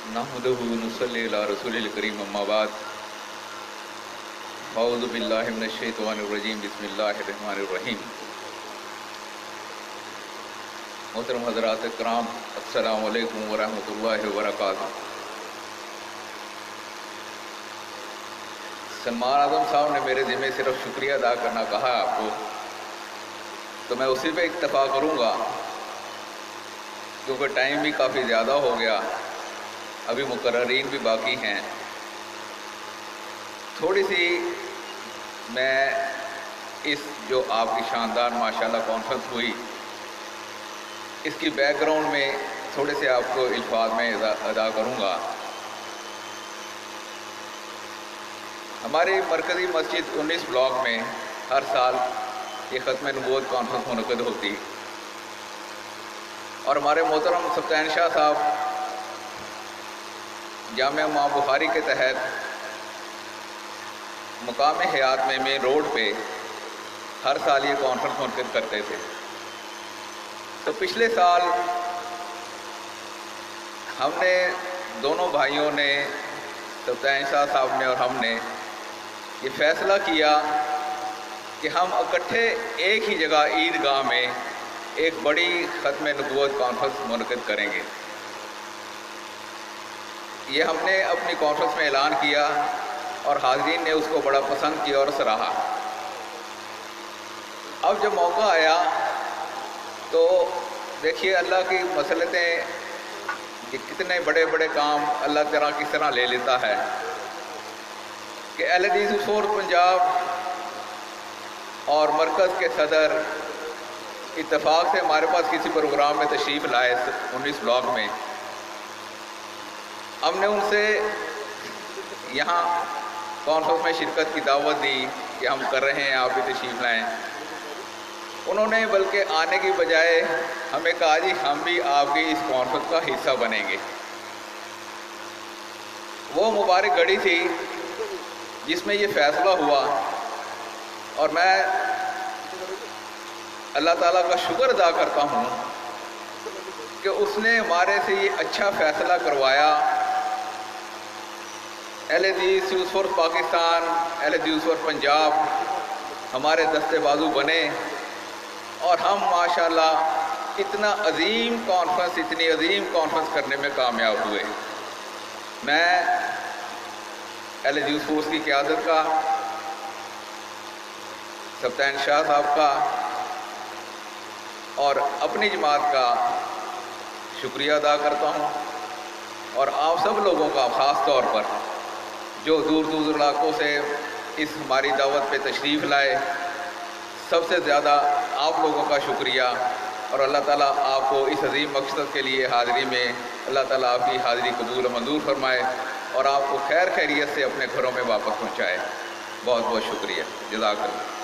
नहमदुहु व नुसल्ली अला रसूलिल करीम अम्मा बाद अऊज़ु बिल्लाहि मिनश शैतानिर रजीम बिस्मिल्लाहिर रहमानिर रहीम। मोहतरम हज़रात इकराम, अस्सलामु अलैकुम व रहमतुल्लाहि व बरकातुहू। सलमान आज़म साहब ने मेरे ज़िम्मे सिर्फ शुक्रिया अदा करना कहा है आपको, तो मैं उसी पे इक्तफ़ा करूँगा क्योंकि टाइम भी काफ़ी ज़्यादा हो गया, अभी मुकर्ररीन भी बाकी हैं। थोड़ी सी मैं इस जो आपकी शानदार माशाल्लाह कॉन्फ्रेंस हुई, इसकी बैकग्राउंड में थोड़े से आपको अल्फाज में अदा करूँगा। हमारी मरकज़ी मस्जिद 19 ब्लॉक में हर साल ये ख़त्म नबूवत कॉन्फ्रेंस मुनक़िद होती और हमारे मोहतरम सफ्तान शाह साहब जामिया इमाम बुखारी के तहत मुकाम हयात में मेन रोड पे हर साल ये कॉन्फ्रेंस मुनक़िद करते थे। तो पिछले साल हमने दोनों भाइयों ने, सफ्तान शाह साहब ने और हमने ये फ़ैसला किया कि हम इकट्ठे एक ही जगह ईदगाह में एक बड़ी ख़त्म नबूवत कॉन्फ्रेंस मुनक़िद करेंगे। ये हमने अपनी कॉन्फ्रेंस में ऐलान किया और हाज़रीन ने उसको बड़ा पसंद किया और सराहा। अब जब मौका आया तो देखिए अल्लाह की मसलतें कि कितने बड़े बड़े काम अल्लाह तआला किस तरह ले लेता है कि अहले हदीस फोर्स पंजाब और मरकज़ के सदर इत्तफाक से हमारे पास किसी प्रोग्राम में तशरीफ़ लाए 19 ब्लॉक में। हमने उनसे यहाँ कॉन्फ्रेंस में शिरकत की दावत दी कि हम कर रहे हैं, आप भी तशरीफ़ लाएँ। उन्होंने बल्कि आने की बजाय हमें कहा जी हम भी आपकी इस कॉन्फ्रेंस का हिस्सा बनेंगे। वो मुबारक घड़ी थी जिसमें ये फ़ैसला हुआ और मैं अल्लाह ताला का शुक्र अदा करता हूँ कि उसने हमारे से ये अच्छा फ़ैसला करवाया। अहले हदीस यूथ फॉर पाकिस्तान, अहले हदीस फॉर पंजाब हमारे दस्ते बाजू बने और हम माशाल्लाह इतना अजीम कॉन्फ्रेंस, इतनी अजीम कॉन्फ्रेंस करने में कामयाब हुए। मैं अहले हदीस फोर्स की क़यादत का, सफ्तान शाह साहब का और अपनी जमात का शुक्रिया अदा करता हूँ और आप सब लोगों का ख़ास तौर पर जो दूर दूर इलाकों से इस हमारी दावत पे तशरीफ़ लाए, सबसे ज़्यादा आप लोगों का शुक्रिया। और अल्लाह ताला आपको इस अजीम मकसद के लिए हाज़िरी में अल्लाह ताला आपकी हाज़िरी कबूल मंजूर फरमाए और आपको खैर खैरियत से अपने घरों में वापस पहुँचाए। बहुत बहुत शुक्रिया, जज़ाकल्लाह।